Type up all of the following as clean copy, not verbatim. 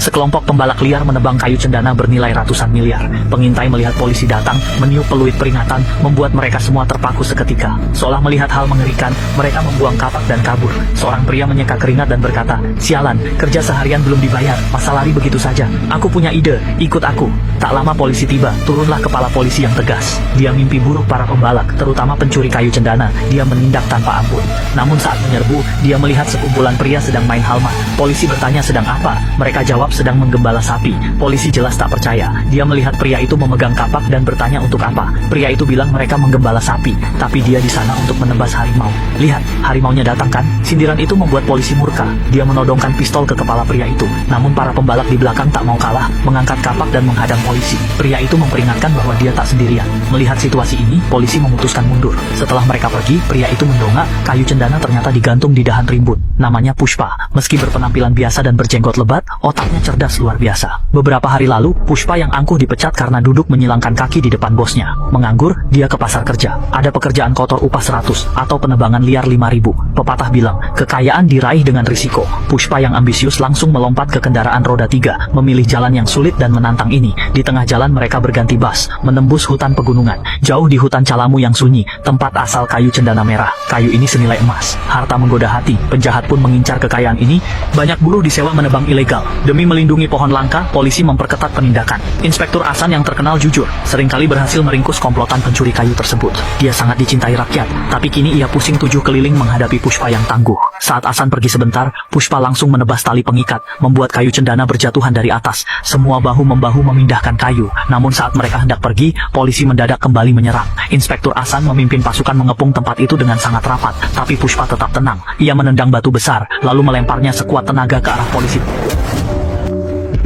Sekelompok pembalak liar menebang kayu cendana bernilai ratusan miliar. Pengintai melihat polisi datang, meniup peluit peringatan, membuat mereka semua terpaku seketika. Seolah melihat hal mengerikan, mereka membuang kapak dan kabur. Seorang pria menyeka keringat dan berkata, "Sialan, kerja seharian belum dibayar, masa lari begitu saja? Aku punya ide, ikut aku." Tak lama polisi tiba, turunlah kepala polisi yang tegas. Dia mimpi buruk para pembalak, terutama pencuri kayu cendana. Dia menindak tanpa ampun. Namun saat menyerbu, dia melihat sekumpulan pria sedang main halma. Polisi bertanya sedang apa? Mereka jawab sedang menggembala sapi. Polisi jelas tak percaya. Dia melihat pria itu memegang kapak dan bertanya untuk apa. Pria itu bilang mereka menggembala sapi, tapi dia di sana untuk menebas harimau. Lihat, harimaunya datang kan? Sindiran itu membuat polisi murka. Dia menodongkan pistol ke kepala pria itu. Namun para pembalak di belakang tak mau kalah, mengangkat kapak dan menghadang polisi. Pria itu memperingatkan bahwa dia tak sendirian. Melihat situasi ini, polisi memutuskan mundur. Setelah mereka pergi, pria itu mendongak. Kayu cendana ternyata digantung di dahan rimbun. Namanya Pushpa. Meski berpenampilan biasa dan berjenggot lebat, otaknya cerdas luar biasa. Beberapa hari lalu, Pushpa yang angkuh dipecat karena duduk menyilangkan kaki di depan bosnya. Menganggur, dia ke pasar kerja. Ada pekerjaan kotor upah 100 atau penebangan liar 5.000. Pepatah bilang, kekayaan diraih dengan risiko. Pushpa yang ambisius langsung melompat ke kendaraan roda 3, memilih jalan yang sulit dan menantang ini. Di tengah jalan mereka berganti bas, menembus hutan pegunungan. Jauh di hutan Calamu yang sunyi, tempat asal kayu cendana merah. Kayu ini senilai emas. Harta menggoda hati, penjahat pun mengincar kekayaan ini. Banyak buruh disewa menebang ilegal. Demi melindungi pohon langka, polisi memperketat penindakan. Inspektur Asan yang terkenal jujur, seringkali berhasil meringkus komplotan pencuri kayu tersebut. Dia sangat dicintai rakyat, tapi kini ia pusing 7 keliling menghadapi Pushpa yang tangguh. Saat Asan pergi sebentar, Pushpa langsung menebas tali pengikat, membuat kayu cendana berjatuhan dari atas. Semua bahu-membahu memindahkan kayu. Namun saat mereka hendak pergi, polisi mendadak kembali menyerang. Inspektur Asan memimpin pasukan mengepung tempat itu dengan sangat rapat, tapi Pushpa tetap tenang. Ia menendang batu besar, lalu melemparnya sekuat tenaga ke arah polisi.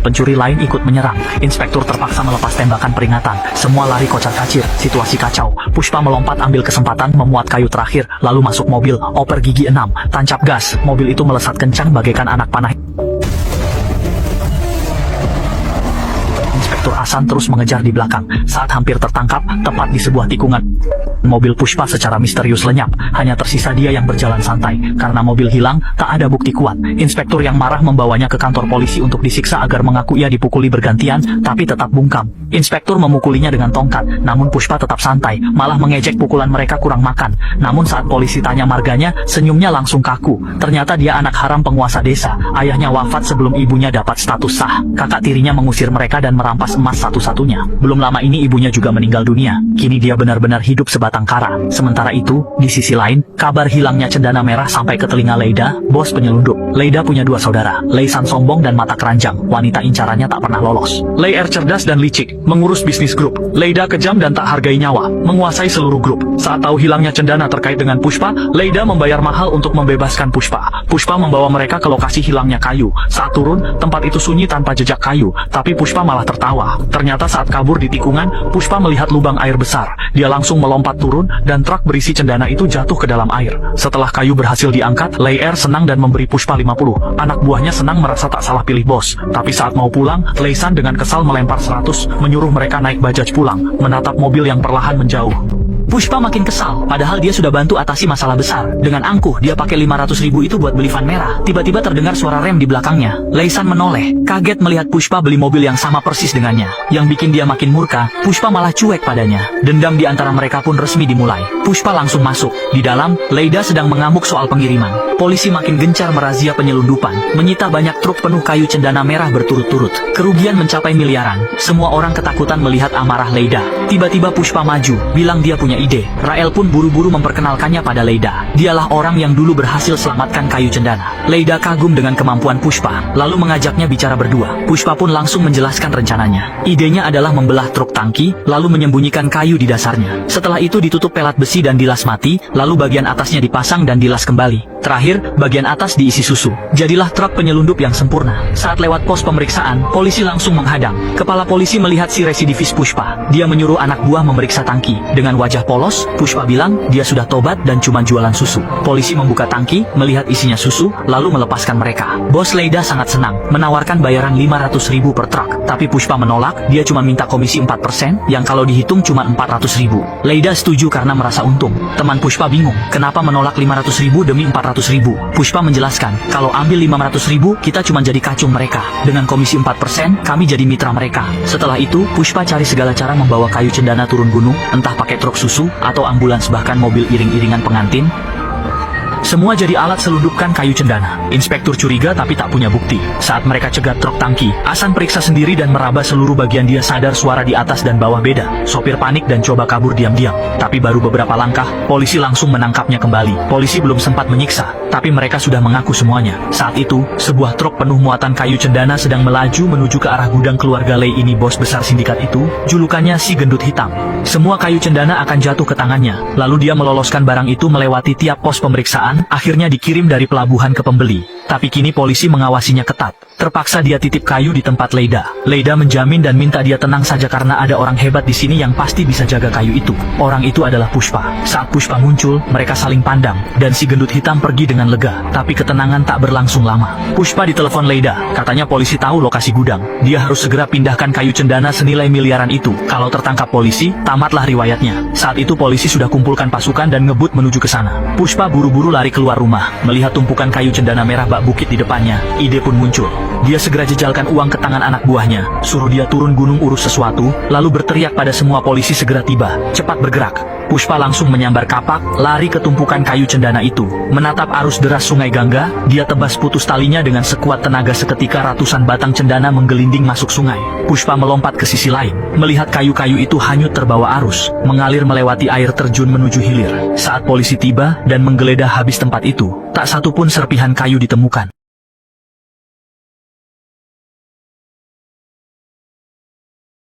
Pencuri lain ikut menyerang. Inspektur terpaksa melepas tembakan peringatan. Semua lari kocar-kacir, situasi kacau. Pushpa melompat ambil kesempatan memuat kayu terakhir, lalu masuk mobil, oper gigi 6, tancap gas. Mobil itu melesat kencang bagaikan anak panah. Inspektur Asan terus mengejar di belakang. Saat hampir tertangkap, tepat di sebuah tikungan, mobil Pushpa secara misterius lenyap. Hanya tersisa dia yang berjalan santai. Karena mobil hilang, tak ada bukti kuat. Inspektur yang marah membawanya ke kantor polisi untuk disiksa agar mengaku ia dipukuli bergantian, tapi tetap bungkam. Inspektur memukulinya dengan tongkat, namun Pushpa tetap santai, malah mengejek pukulan mereka kurang makan. Namun saat polisi tanya marganya, senyumnya langsung kaku. Ternyata dia anak haram penguasa desa. Ayahnya wafat sebelum ibunya dapat status sah. Kakak tirinya mengusir mereka dan merampas emas satu-satunya. Belum lama ini ibunya juga meninggal dunia. Kini dia benar-benar hidup sebatang kara. Sementara itu, di sisi lain, kabar hilangnya cendana merah sampai ke telinga Leida, bos penyelundup. Leida punya 2 saudara, Leisan sombong dan mata keranjang. Wanita incarannya tak pernah lolos. Leier cerdas dan licik, mengurus bisnis grup. Leida kejam dan tak hargai nyawa, menguasai seluruh grup. Saat tahu hilangnya cendana terkait dengan Pushpa, Leida membayar mahal untuk membebaskan Pushpa. Pushpa membawa mereka ke lokasi hilangnya kayu. Saat turun, tempat itu sunyi tanpa jejak kayu, tapi Pushpa malah tertawa. Ternyata saat kabur di tikungan, Pushpa melihat lubang air besar. Dia langsung melompat turun, dan truk berisi cendana itu jatuh ke dalam air. Setelah kayu berhasil diangkat, Leier senang dan memberi Pushpa 50. Anak buahnya senang merasa tak salah pilih bos. Tapi saat mau pulang, Leisan dengan kesal melempar 100, menyuruh mereka naik bajaj pulang, menatap mobil yang perlahan menjauh. Pushpa makin kesal, padahal dia sudah bantu atasi masalah besar. Dengan angkuh, dia pakai 500.000 itu buat beli van merah. Tiba-tiba terdengar suara rem di belakangnya. Leisan menoleh, kaget melihat Pushpa beli mobil yang sama persis dengannya. Yang bikin dia makin murka, Pushpa malah cuek padanya. Dendam di antara mereka pun resmi dimulai. Pushpa langsung masuk. Di dalam, Leida sedang mengamuk soal pengiriman. Polisi makin gencar merazia penyelundupan, menyita banyak truk penuh kayu cendana merah berturut-turut. Kerugian mencapai miliaran. Semua orang ketakutan melihat amarah Leida. Tiba-tiba Pushpa maju, bilang dia punya ide. Rael pun buru-buru memperkenalkannya pada Leida. Dialah orang yang dulu berhasil selamatkan kayu cendana. Leida kagum dengan kemampuan Pushpa, lalu mengajaknya bicara berdua. Pushpa pun langsung menjelaskan rencananya. Idenya adalah membelah truk tangki, lalu menyembunyikan kayu di dasarnya. Setelah itu ditutup pelat besi dan dilas mati, lalu bagian atasnya dipasang dan dilas kembali. Terakhir, bagian atas diisi susu. Jadilah truk penyelundup yang sempurna. Saat lewat pos pemeriksaan, polisi langsung menghadang. Kepala polisi melihat si residivis Pushpa. Dia menyuruh anak buah memeriksa tangki. Dengan wajah polos, Pushpa bilang dia sudah tobat dan cuma jualan susu. Polisi membuka tangki, melihat isinya susu, lalu melepaskan mereka. Bos Leida sangat senang, menawarkan bayaran 500.000 per truk. Tapi Pushpa menolak, dia cuma minta komisi 4%, yang kalau dihitung cuma 400.000. Leida setuju karena merasa untung. Teman Pushpa bingung, kenapa menolak 500.000 demi 400.000. Pushpa menjelaskan, kalau ambil 500.000, kita cuma jadi kacung mereka. Dengan komisi 4%, kami jadi mitra mereka. Setelah itu, Pushpa cari segala cara membawa kayu cendana turun gunung, entah pakai truk susu, atau ambulans bahkan mobil iring-iringan pengantin. Semua jadi alat selundupkan kayu cendana. Inspektur curiga tapi tak punya bukti. Saat mereka cegat truk tangki, Hasan periksa sendiri dan meraba seluruh bagian. Dia sadar suara di atas dan bawah beda. Sopir panik dan coba kabur diam-diam. Tapi baru beberapa langkah, polisi langsung menangkapnya kembali. Polisi belum sempat menyiksa, tapi mereka sudah mengaku semuanya. Saat itu, sebuah truk penuh muatan kayu cendana sedang melaju menuju ke arah gudang keluarga Lei. Ini bos besar sindikat itu, julukannya si gendut hitam. Semua kayu cendana akan jatuh ke tangannya. Lalu dia meloloskan barang itu melewati tiap pos pemeriksaan. Akhirnya dikirim dari pelabuhan ke pembeli. Tapi kini polisi mengawasinya ketat. Terpaksa dia titip kayu di tempat Leida. Leida menjamin dan minta dia tenang saja karena ada orang hebat di sini yang pasti bisa jaga kayu itu. Orang itu adalah Pushpa. Saat Pushpa muncul, mereka saling pandang, dan si gendut hitam pergi dengan lega. Tapi ketenangan tak berlangsung lama. Pushpa ditelepon Leida, katanya polisi tahu lokasi gudang. Dia harus segera pindahkan kayu cendana senilai miliaran itu. Kalau tertangkap polisi, tamatlah riwayatnya. Saat itu polisi sudah kumpulkan pasukan dan ngebut menuju ke sana. Pushpa buru-buru lari keluar rumah. Melihat tumpukan kayu cendana merah bak bukit di depannya, ide pun muncul. Dia segera jejalkan uang ke tangan anak buahnya, suruh dia turun gunung urus sesuatu, lalu berteriak pada semua polisi segera tiba, cepat bergerak. Pushpa langsung menyambar kapak, lari ke tumpukan kayu cendana itu. Menatap arus deras sungai Gangga, dia tebas putus talinya dengan sekuat tenaga. Seketika ratusan batang cendana menggelinding masuk sungai. Pushpa melompat ke sisi lain, melihat kayu-kayu itu hanyut terbawa arus, mengalir melewati air terjun menuju hilir. Saat polisi tiba dan menggeledah habis tempat itu, tak satu pun serpihan kayu ditemukan.